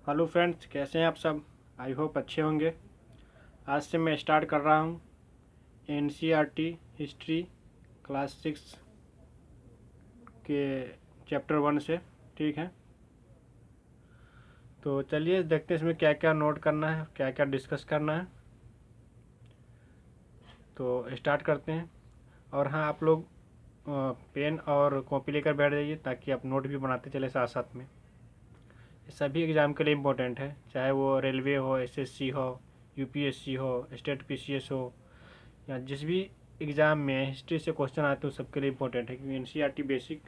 Hello friends, कैसे हैं आप सब। आई होप अच्छे होंगे। आज से मैं स्टार्ट कर रहा हूँ एनसीईआरटी हिस्ट्री क्लास 6 के चैप्टर 1 से। ठीक है, तो चलिए देखते हैं इसमें क्या क्या नोट करना है, क्या क्या डिस्कस करना है। तो स्टार्ट करते हैं। और हाँ, आप लोग पेन और कॉपी लेकर बैठ जाइए ताकि आप नोट भी बनाते चले साथ साथ में। ये सभी एग्ज़ाम के लिए इम्पोर्टेंट है, चाहे वो रेलवे हो, एसएससी हो, यूपीएससी हो, स्टेट पीसीएस हो, या जिस भी एग्ज़ाम में हिस्ट्री से क्वेश्चन आते हैं सबके लिए इम्पोर्टेंट है, क्योंकि एनसीईआरटी बेसिक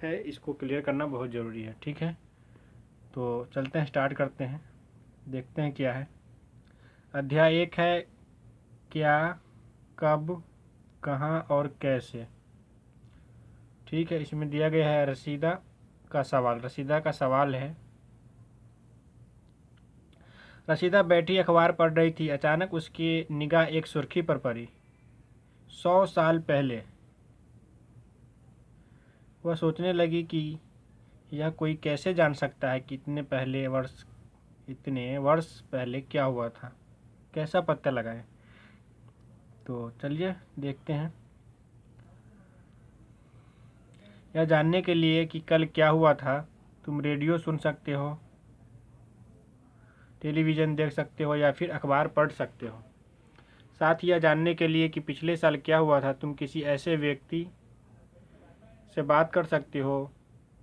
है, इसको क्लियर करना बहुत ज़रूरी है। ठीक है, तो चलते हैं, स्टार्ट करते हैं, देखते हैं क्या है। अध्याय 1 है क्या, कब, कहाँ और कैसे। ठीक है, इसमें दिया गया है रसीदा का सवाल। रसीदा का सवाल है, रसीदा बैठी अखबार पढ़ रही थी। अचानक उसकी निगाह एक सुर्खी पर पड़ी। 100 साल पहले। वह सोचने लगी कि यह कोई कैसे जान सकता है कि इतने वर्ष पहले क्या हुआ था, कैसा पता लगाए। तो चलिए देखते हैं। यह जानने के लिए कि कल क्या हुआ था, तुम रेडियो सुन सकते हो, टेलीविज़न देख सकते हो या फिर अखबार पढ़ सकते हो। साथ ही यह जानने के लिए कि पिछले साल क्या हुआ था, तुम किसी ऐसे व्यक्ति से बात कर सकते हो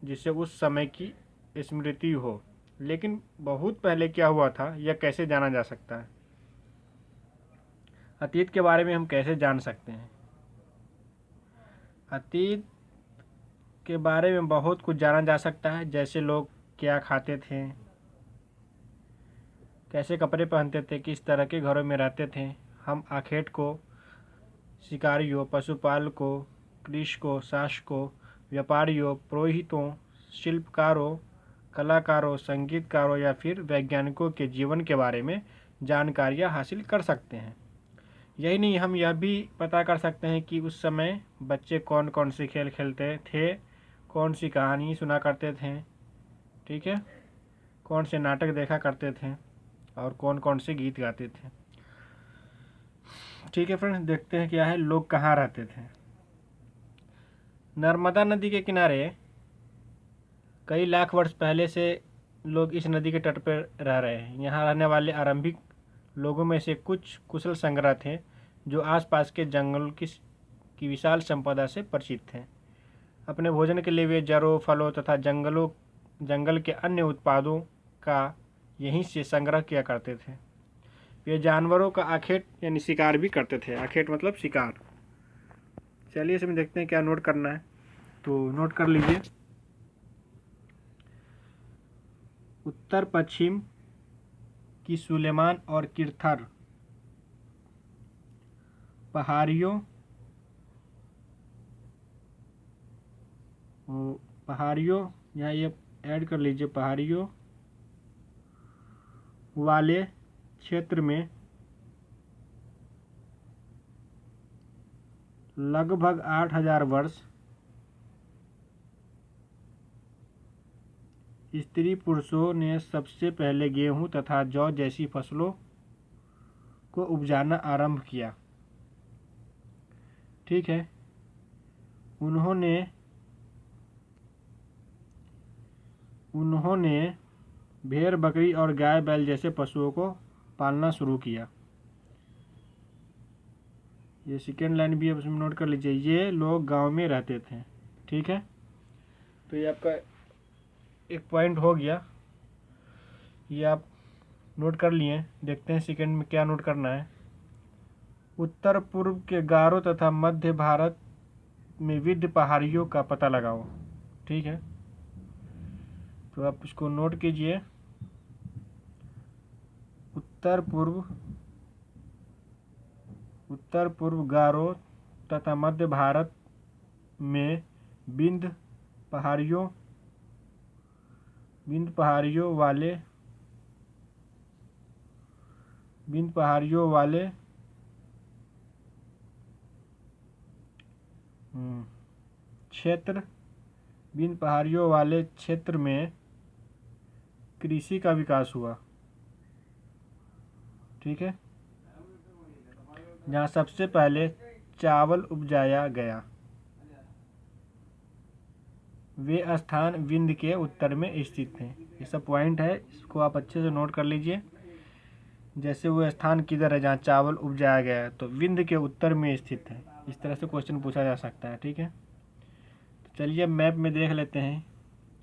जिससे उस समय की स्मृति हो। लेकिन बहुत पहले क्या हुआ था यह कैसे जाना जा सकता है। अतीत के बारे में हम कैसे जान सकते हैं। अतीत के बारे में बहुत कुछ जाना जा सकता है, जैसे लोग क्या खाते थे, कैसे कपड़े पहनते थे, किस तरह के घरों में रहते थे। हम आखेट को, शिकारियों, पशुपालकों, कृषकों, शासकों, व्यापारियों, पुरोहितों, शिल्पकारों, कलाकारों, संगीतकारों या फिर वैज्ञानिकों के जीवन के बारे में जानकारियाँ हासिल कर सकते हैं। यही नहीं, हम यह भी पता कर सकते हैं कि उस समय बच्चे कौन कौन से खेल खेलते थे, कौन सी कहानी सुना करते थे, ठीक है, कौन से नाटक देखा करते थे और कौन कौन से गीत गाते थे। ठीक है फ्रेंड्स, देखते हैं क्या है। लोग कहाँ रहते थे। नर्मदा नदी के किनारे कई लाख वर्ष पहले से लोग इस नदी के तट पर रह रहे हैं। यहाँ रहने वाले आरंभिक लोगों में से कुछ कुशल संग्रह थे जो आसपास के जंगल की विशाल संपदा से परिचित थे। अपने भोजन के लिए वे जड़ों, फलों तथा जंगल के अन्य उत्पादों का यहीं से संग्रह किया करते थे। वे जानवरों का आखेट यानी शिकार भी करते थे। आखेट मतलब शिकार। चलिए इसमें देखते हैं क्या नोट करना है, तो नोट कर लीजिए। उत्तर पश्चिम की सुलेमान और किर्थर पहाड़ियों पहाड़ियों यहाँ ये ऐड कर लीजिए, पहाड़ियों वाले क्षेत्र में लगभग 8,000 वर्ष स्त्री पुरुषों ने सबसे पहले गेहूं तथा जौ जैसी फसलों को उपजाना आरंभ किया। ठीक है, उन्होंने उन्होंने भेड़, बकरी और गाय बैल जैसे पशुओं को पालना शुरू किया। ये सेकेंड लाइन भी आप इसमें नोट कर लीजिए, ये लोग गांव में रहते थे। ठीक है, तो ये आपका एक पॉइंट हो गया, ये आप नोट कर लिए। देखते हैं सेकेंड में क्या नोट करना है। उत्तर पूर्व के गारो तथा मध्य भारत में विंध्य पहाड़ियों का पता लगाओ। ठीक है, तो आप इसको नोट कीजिए। उत्तर पूर्व गारो तथा मध्य भारत में विंध्य पहाड़ियों वाले क्षेत्र विंध्य पहाड़ियों वाले क्षेत्र में कृषि का विकास हुआ। ठीक है, जहाँ सबसे पहले चावल उपजाया गया। वे स्थान विंध्य के उत्तर में स्थित हैं। ये सब पॉइंट है, इसको आप अच्छे से नोट कर लीजिए। जैसे वो स्थान किधर है जहाँ चावल उपजाया गया है, तो विंध्य के उत्तर में स्थित है। इस तरह से क्वेश्चन पूछा जा सकता है। ठीक है, तो चलिए मैप में देख लेते हैं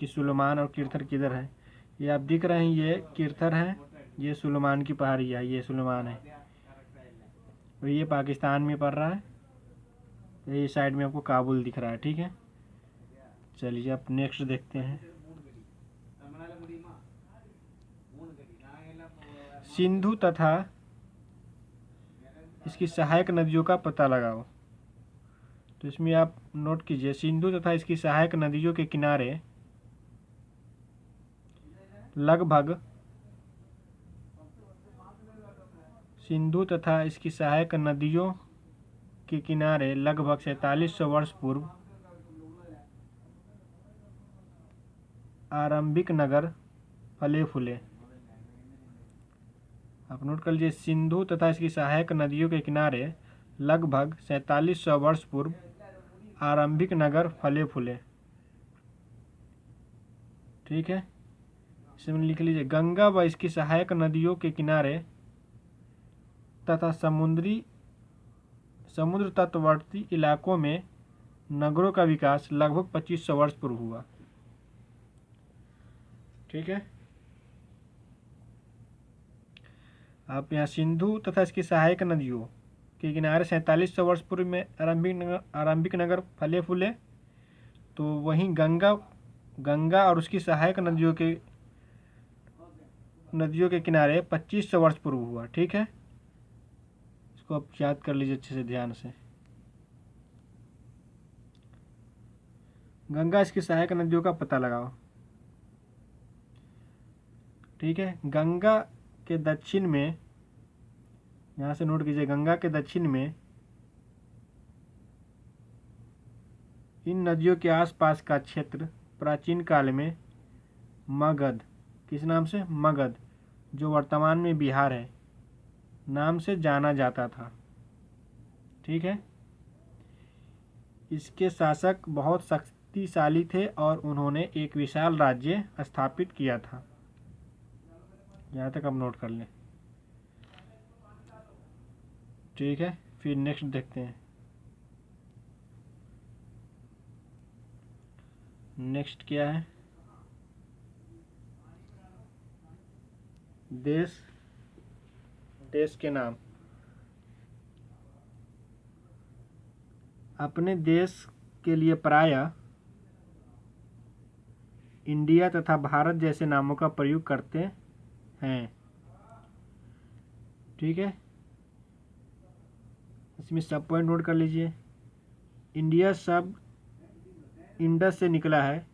कि सुलेमान और किरथर किधर है। ये आप दिख रहे हैं, ये किरथर है, ये सुलेमान की पहाड़ी है, ये सुलेमान है, और ये पाकिस्तान में पड़ रहा है। ये साइड में आपको काबुल दिख रहा है। ठीक है, चलिए अब नेक्स्ट देखते हैं। सिंधु तथा इसकी सहायक नदियों का पता लगाओ। तो इसमें आप नोट कीजिए, सिंधु तथा इसकी सहायक नदियों के किनारे लगभग सिंधु तथा इसकी सहायक नदियों के किनारे लगभग 4700 वर्ष पूर्व आरंभिक नगर फले फूले। आप नोट कर लीजिए, सिंधु तथा इसकी सहायक नदियों के किनारे लगभग 4700 वर्ष पूर्व आरंभिक नगर फले फूले। ठीक है, इसमें लिख लीजिए, गंगा व इसकी सहायक नदियों के किनारे तथा समुद्र तटवर्ती इलाकों में नगरों का विकास लगभग 2500 वर्ष पूर्व हुआ। ठीक है, आप यहाँ सिंधु तथा इसकी सहायक नदियों के किनारे 4700 वर्ष पूर्व में आरंभिक नगर फले फूले। तो वहीं गंगा और उसकी सहायक नदियों के किनारे 2500 वर्ष पूर्व हुआ। ठीक है, इसको आप याद कर लीजिए अच्छे से ध्यान से। गंगा इसकी सहायक नदियों का पता लगाओ। ठीक है, गंगा के दक्षिण में, यहाँ से नोट कीजिए, गंगा के दक्षिण में इन नदियों के आसपास का क्षेत्र प्राचीन काल में मगध, किस नाम से, मगध, जो वर्तमान में बिहार है, नाम से जाना जाता था। ठीक है, इसके शासक बहुत शक्तिशाली थे और उन्होंने एक विशाल राज्य स्थापित किया था। यहाँ तक आप नोट कर लें। ठीक है, फिर नेक्स्ट देखते हैं। नेक्स्ट क्या है, देश के नाम। अपने देश के लिए प्रायः इंडिया तथा भारत जैसे नामों का प्रयोग करते हैं। ठीक है, इसमें सब पॉइंट नोट कर लीजिए। इंडिया शब्द इंडस से निकला है,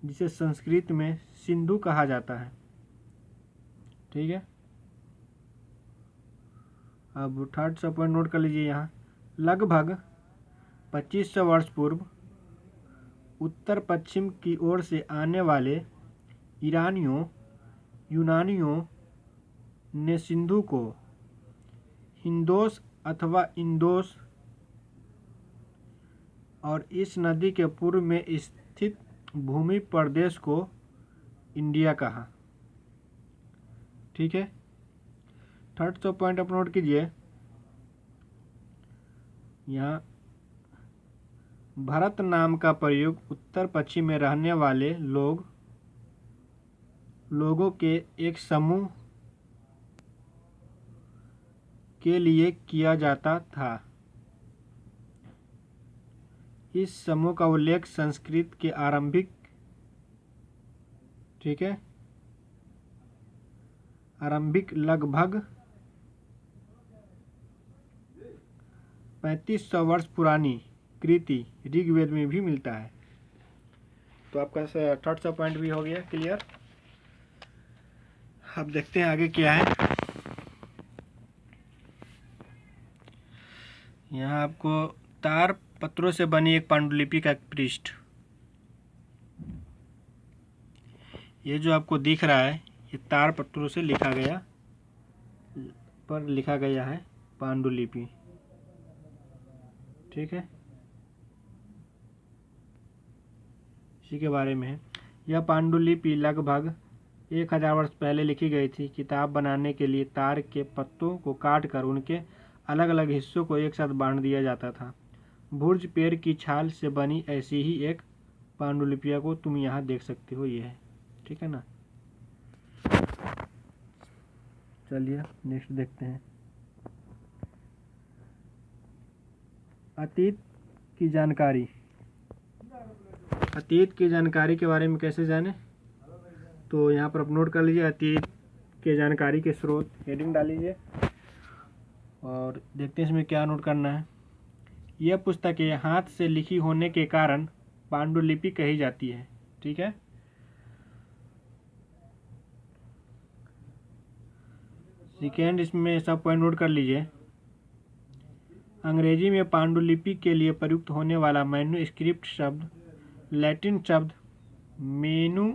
जिसे संस्कृत में सिंधु कहा जाता है। ठीक है, अब थर्ड सब पॉइंट नोट कर लीजिए। यहाँ लगभग 2500 वर्ष पूर्व उत्तर पश्चिम की ओर से आने वाले ईरानियों यूनानियों ने सिंधु को हिंदोस अथवा इंदोस और इस नदी के पूर्व में स्थित भूमि प्रदेश को इंडिया कहा। ठीक है, थर्ड सब पॉइंट आप नोट कीजिए। यहाँ भारत नाम का प्रयोग उत्तर पश्चिम में रहने वाले लोगों के एक समूह के लिए किया जाता था। इस समूह का उल्लेख संस्कृत के आरंभिक, ठीक है, आरंभिक लगभग 3500 वर्ष पुरानी कृति ऋग्वेद में भी मिलता है। तो आपका थर्ड सब पॉइंट भी हो गया क्लियर। अब देखते हैं आगे क्या है। यहाँ आपको तार पत्रों से बनी एक पांडुलिपि का पृष्ठ, ये जो आपको दिख रहा है ये ताड़पत्रों से लिखा गया है पांडुलिपि। ठीक है, इसी के बारे में है। यह पांडुलिपि लगभग 1000 वर्ष पहले लिखी गई थी। किताब बनाने के लिए ताड़ के पत्तों को काटकर उनके अलग अलग हिस्सों को एक साथ बांध दिया जाता था। भुर्ज पेड़ की छाल से बनी ऐसी ही एक पांडुलिपिया को तुम यहाँ देख सकते हो, ये है। ठीक है ना। चलिए नेक्स्ट देखते हैं। अतीत की जानकारी। अतीत की जानकारी के बारे में कैसे जाने, तो यहाँ पर आप नोट कर लीजिए अतीत के जानकारी के स्रोत, हेडिंग डाल लीजिए और देखते हैं इसमें क्या नोट करना है। यह पुस्तकें हाथ से लिखी होने के कारण पांडुलिपि कही जाती है। ठीक है, सेकेंड इसमें सब पॉइंट नोट कर लीजिए। अंग्रेजी में पांडुलिपि के लिए प्रयुक्त होने वाला मैन्युस्क्रिप्ट शब्द लैटिन शब्द मेनु,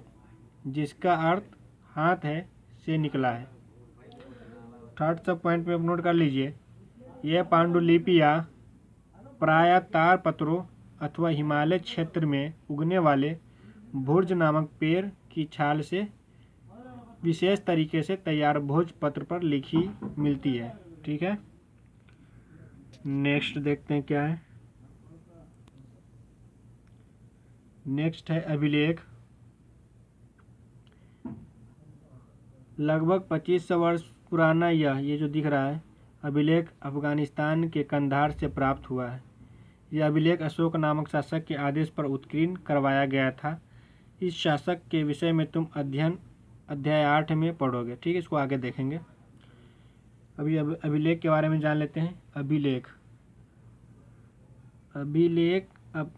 जिसका अर्थ हाथ है, से निकला है। थर्ड सब पॉइंट पे नोट कर लीजिए। यह पांडुलिपियाँ प्रायः ताड़पत्रों अथवा हिमालय क्षेत्र में उगने वाले भुर्ज नामक पेड़ की छाल से विशेष तरीके से तैयार भोजपत्र पर लिखी मिलती है। ठीक है, नेक्स्ट देखते हैं क्या है। नेक्स्ट है अभिलेख। लगभग 2500 वर्ष पुराना ये जो दिख रहा है अभिलेख अफगानिस्तान के कंधार से प्राप्त हुआ है। यह अभिलेख अशोक नामक शासक के आदेश पर उत्कीर्ण करवाया गया था। इस शासक के विषय में तुम अध्याय 8 में पढ़ोगे। ठीक है, इसको आगे देखेंगे। अभी अभिलेख के बारे में जान लेते हैं। अभिलेख अब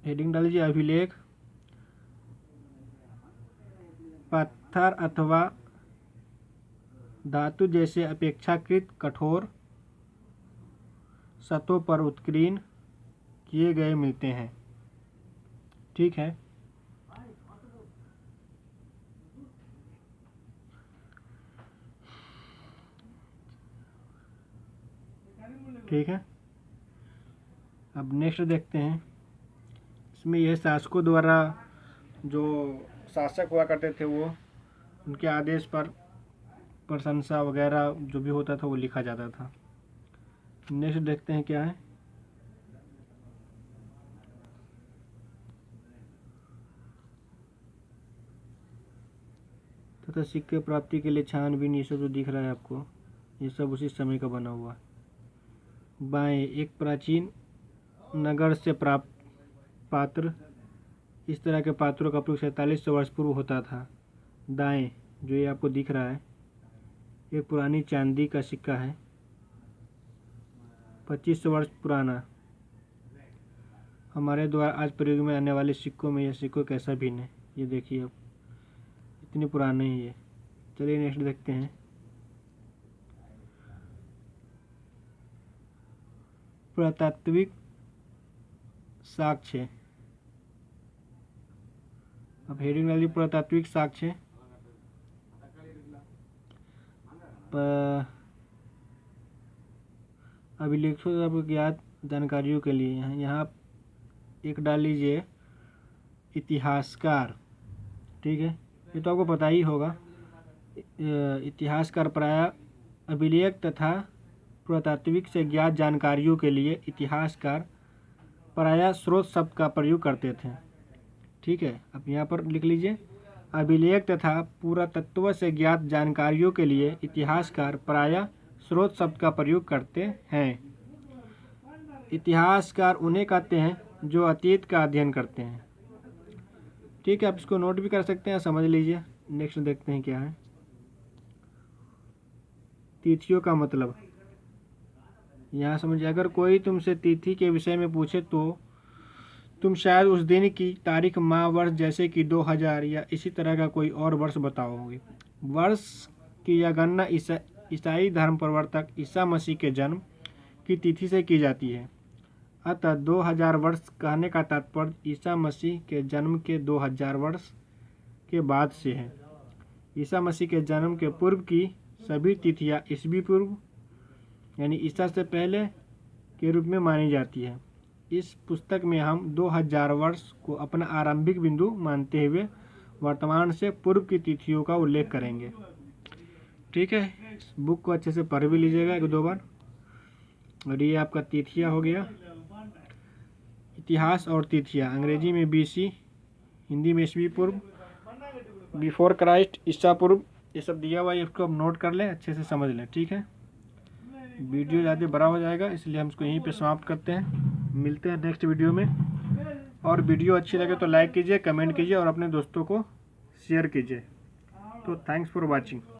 हेडिंग डाल लीजिए। अभिलेख पत्थर अथवा धातु जैसे अपेक्षाकृत कठोर सतहों पर उत्कीर्ण किए गए मिलते हैं। ठीक है, ठीक है। अब नेक्स्ट देखते हैं। इसमें यह शासकों द्वारा जो शासक हुआ करते थे वो उनके आदेश पर प्रशंसा वगैरह जो भी होता था वो लिखा जाता था। नेक्स्ट देखते हैं क्या है। तथा सिक्के प्राप्ति के लिए छानबीन, ये सब जो दिख रहा है आपको, ये सब उसी समय का बना हुआ। बाएं, एक प्राचीन नगर से प्राप्त पात्र। इस तरह के पात्रों का प्रयोग 4700 वर्ष पूर्व होता था। दाएं, जो ये आपको दिख रहा है, एक पुरानी चांदी का सिक्का है, 2500 वर्ष पुराना। हमारे द्वारा आज प्रयोग में आने वाले सिक्कों में यह सिक्कों कैसा भिन्न है, ये देखिए अब इतनी पुराने ही है। चलिए नेक्स्ट देखते हैं। पुरातात्विक साक्ष्य। अब हेडिंग वाली पुरातात्विक साक्ष्य। अभिलेखों से आपको ज्ञात जानकारियों के लिए यहाँ एक डाल लीजिए इतिहासकार। ठीक है, ये तो आपको पता ही होगा। इतिहासकार प्रायः अभिलेख तथा पुरातात्विक से ज्ञात जानकारियों के लिए इतिहासकार प्रायः स्रोत शब्द का प्रयोग करते थे। ठीक है, अब यहाँ पर लिख लीजिए अभिलेख तथा पुरातत्व से ज्ञात जानकारियों के लिए इतिहासकार प्रायः स्रोत शब्द का प्रयोग करते हैं। इतिहासकार उन्हें कहते हैं जो अतीत का अध्ययन करते हैं। ठीक है, आप इसको नोट भी कर सकते हैं, समझ लीजिए। नेक्स्ट देखते हैं क्या है। तिथियों का मतलब यहाँ समझिए। अगर कोई तुमसे तिथि के विषय में पूछे तो तुम शायद उस दिन की तारीख, माह, वर्ष जैसे कि 2000 या इसी तरह का कोई और वर्ष बताओगे। वर्ष की यह गणना ईसाई धर्म प्रवर्तक ईसा मसीह के जन्म की तिथि से की जाती है। अतः 2000 वर्ष कहने का तात्पर्य ईसा मसीह के जन्म के 2000 वर्ष के बाद से है। ईसा मसीह के जन्म के पूर्व की सभी तिथियां ईसवी पूर्व यानी ईसा से पहले के रूप में मानी जाती है। इस पुस्तक में हम 2000 वर्ष को अपना आरंभिक बिंदु मानते हुए वर्तमान से पूर्व की तिथियों का उल्लेख करेंगे। ठीक है, इस बुक को अच्छे से पढ़ भी लीजिएगा 1-2 बार। और ये आपका तिथियां हो गया, इतिहास और तिथियां, अंग्रेजी में BC, हिंदी में ईसवी पूर्व, बिफोर क्राइस्ट, ईसा पूर्व, ये सब दिया हुआ है। इसको आप नोट कर लें, अच्छे से समझ लें। ठीक है, वीडियो ज़्यादा बड़ा हो जाएगा इसलिए हम इसको यहीं पे समाप्त करते हैं। मिलते हैं नेक्स्ट वीडियो में। और वीडियो अच्छी लगे तो लाइक कीजिए, कमेंट कीजिए और अपने दोस्तों को शेयर कीजिए। तो थैंक्स फॉर वॉचिंग।